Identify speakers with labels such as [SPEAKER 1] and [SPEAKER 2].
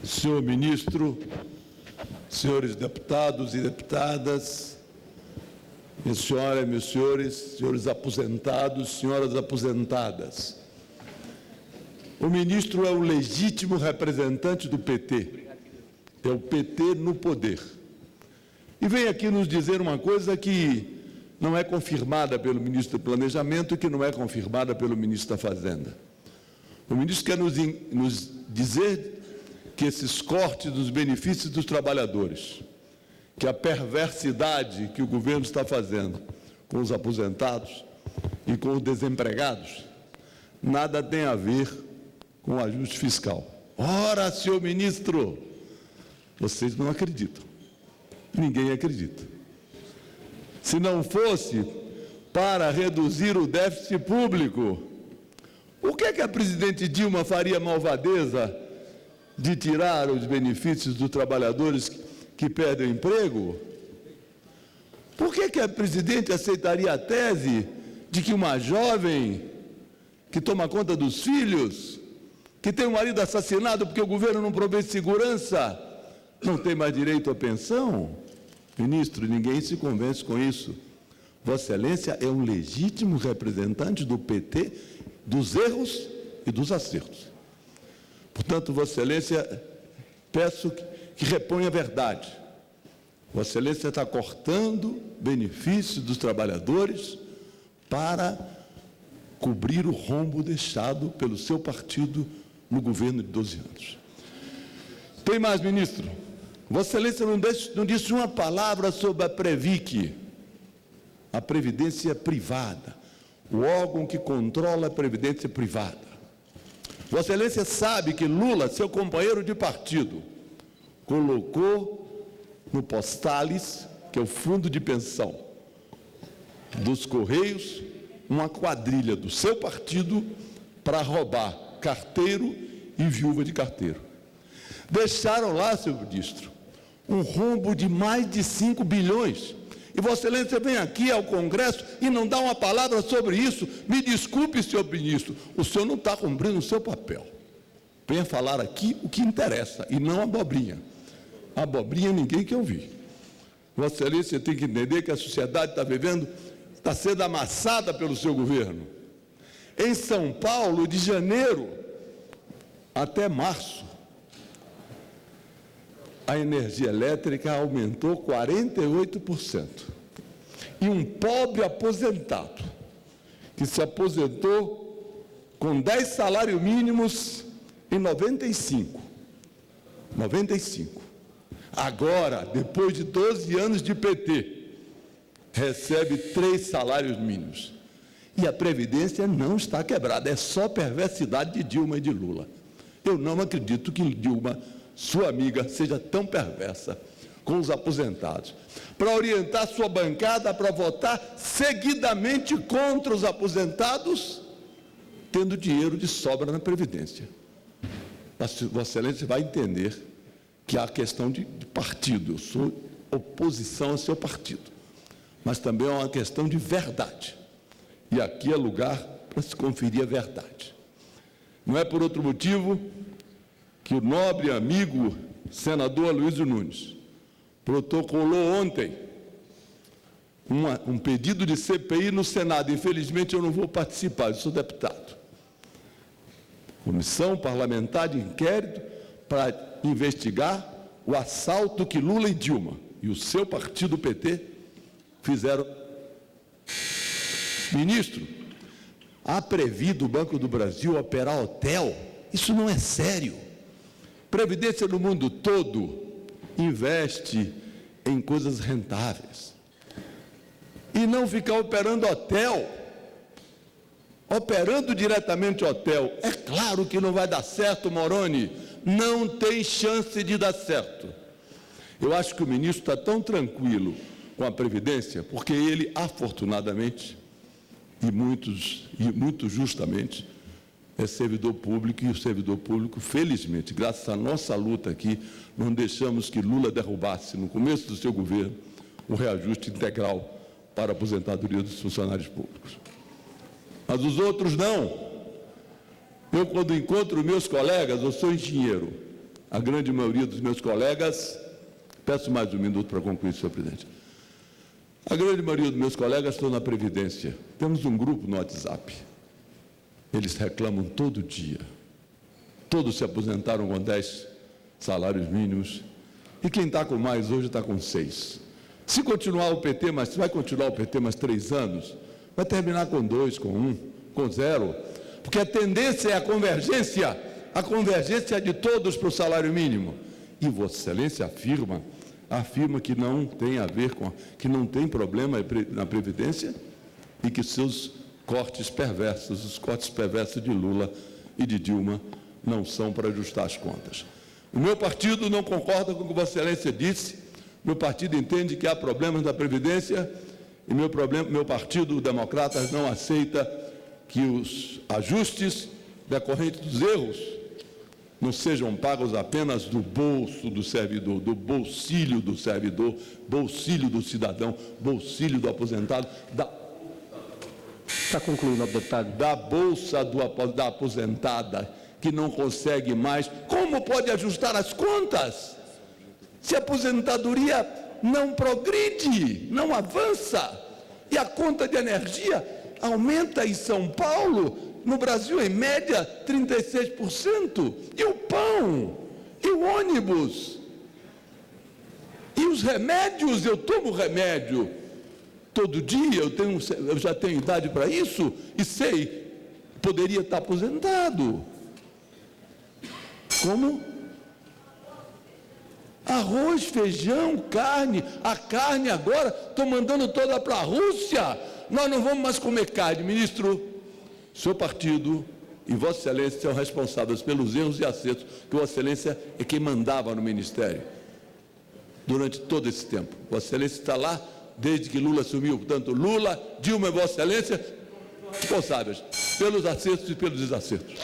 [SPEAKER 1] senhor ministro, senhores deputados e deputadas, minha senhora, meus senhores, senhores aposentados, senhoras aposentadas. O ministro é o legítimo representante do PT. É o PT no poder. E vem aqui nos dizer uma coisa que não é confirmada pelo ministro do Planejamento e que não é confirmada pelo ministro da Fazenda. O ministro quer nos dizer que esses cortes dos benefícios dos trabalhadores, que a perversidade que o governo está fazendo com os aposentados e com os desempregados, nada tem a ver com o ajuste fiscal. Ora, senhor ministro, vocês não acreditam. Ninguém acredita. Se não fosse para reduzir o déficit público, por que a presidente Dilma faria malvadeza de tirar os benefícios dos trabalhadores que perdem o emprego? Por que a presidente aceitaria a tese de que uma jovem que toma conta dos filhos, que tem um marido assassinado porque o governo não provê segurança, não tem mais direito à pensão? Ministro, ninguém se convence com isso. Vossa Excelência é um legítimo representante do PT, dos erros e dos acertos. Portanto, Vossa Excelência, peço que reponha a verdade. Vossa Excelência está cortando benefícios dos trabalhadores para cobrir o rombo deixado pelo seu partido no governo de 12 anos. Tem mais, ministro. Vossa Excelência não disse uma palavra sobre a Previc, a Previdência Privada, o órgão que controla a Previdência Privada. Vossa Excelência sabe que Lula, seu companheiro de partido, colocou no Postales, que é o fundo de pensão dos Correios, uma quadrilha do seu partido para roubar carteiro e viúva de carteiro. Deixaram lá, senhor ministro, um rombo de mais de 5 bilhões. E Vossa Excelência vem aqui ao Congresso e não dá uma palavra sobre isso. Me desculpe, senhor ministro, o senhor não está cumprindo o seu papel. Venha falar aqui o que interessa, e não abobrinha. Abobrinha ninguém quer ouvir. Vossa Excelência tem que entender que a sociedade está vivendo, está sendo amassada pelo seu governo. Em São Paulo, de janeiro até março, a energia elétrica aumentou 48%. E um pobre aposentado, que se aposentou com 10 salários mínimos em 95. Agora, depois de 12 anos de PT, recebe 3 salários mínimos. E a Previdência não está quebrada, é só perversidade de Dilma e de Lula. Eu não acredito que Dilma, sua amiga, seja tão perversa com os aposentados, para orientar sua bancada para votar seguidamente contra os aposentados, tendo dinheiro de sobra na Previdência. Vossa Excelência vai entender que há questão de partido. Eu sou oposição ao seu partido, mas também é uma questão de verdade. E aqui é lugar para se conferir a verdade. Não é por outro motivo que o nobre amigo senador Aloysio Nunes protocolou ontem um pedido de CPI no Senado. Infelizmente, eu não vou participar, eu sou deputado. Comissão Parlamentar de Inquérito para investigar o assalto que Lula e Dilma e o seu partido PT fizeram. Ministro, há previsto o Banco do Brasil operar hotel? Isso não é sério. Previdência no mundo todo investe em coisas rentáveis. E não ficar operando hotel, operando diretamente hotel. É claro que não vai dar certo, Moroni. Não tem chance de dar certo. Eu acho que o ministro está tão tranquilo com a Previdência, porque ele, afortunadamente, e muito justamente, é servidor público, e o servidor público, felizmente, graças à nossa luta aqui, não deixamos que Lula derrubasse, no começo do seu governo, o reajuste integral para a aposentadoria dos funcionários públicos. Mas os outros não. Eu, quando encontro meus colegas, eu sou engenheiro, a grande maioria dos meus colegas, peço mais um minuto para concluir, senhor presidente. A grande maioria dos meus colegas estão na Previdência. Temos um grupo no WhatsApp. Eles reclamam todo dia. Todos se aposentaram com 10 salários mínimos. E quem está com mais hoje está com 6. Se continuar o PT, mas vai continuar o PT mais 3 anos, vai terminar com 2, com 1, com 0. Porque a tendência é a convergência de todos para o salário mínimo. E Vossa Excelência afirma que não tem a ver com, que não tem problema na Previdência e que seus cortes perversos, os cortes perversos de Lula e de Dilma, não são para ajustar as contas. O meu partido não concorda com o que Vossa Excelência disse. Meu partido entende que há problemas na Previdência e meu partido, Democratas, não aceita que os ajustes decorrentes dos erros não sejam pagos apenas do bolso do servidor, do bolsilho do servidor, bolsilho do cidadão, bolsilho do aposentado,
[SPEAKER 2] Está concluindo, deputado.
[SPEAKER 1] Da bolsa da aposentada, que não consegue mais. Como pode ajustar as contas se a aposentadoria não progride, não avança? E a conta de energia aumenta em São Paulo, no Brasil, em média, 36%. E o pão? E o ônibus? E os remédios? Eu tomo remédio todo dia, eu já tenho idade para isso, e sei, poderia estar aposentado. Como? Arroz, feijão, carne. A carne agora, estou mandando toda para a Rússia. Nós não vamos mais comer carne. Ministro, seu partido e Vossa Excelência são responsáveis pelos erros e acertos, que Vossa Excelência é quem mandava no Ministério durante todo esse tempo. Vossa Excelência está lá desde que Lula assumiu. Portanto, Lula, Dilma e Vossa Excelência responsáveis pelos acertos e pelos desacertos.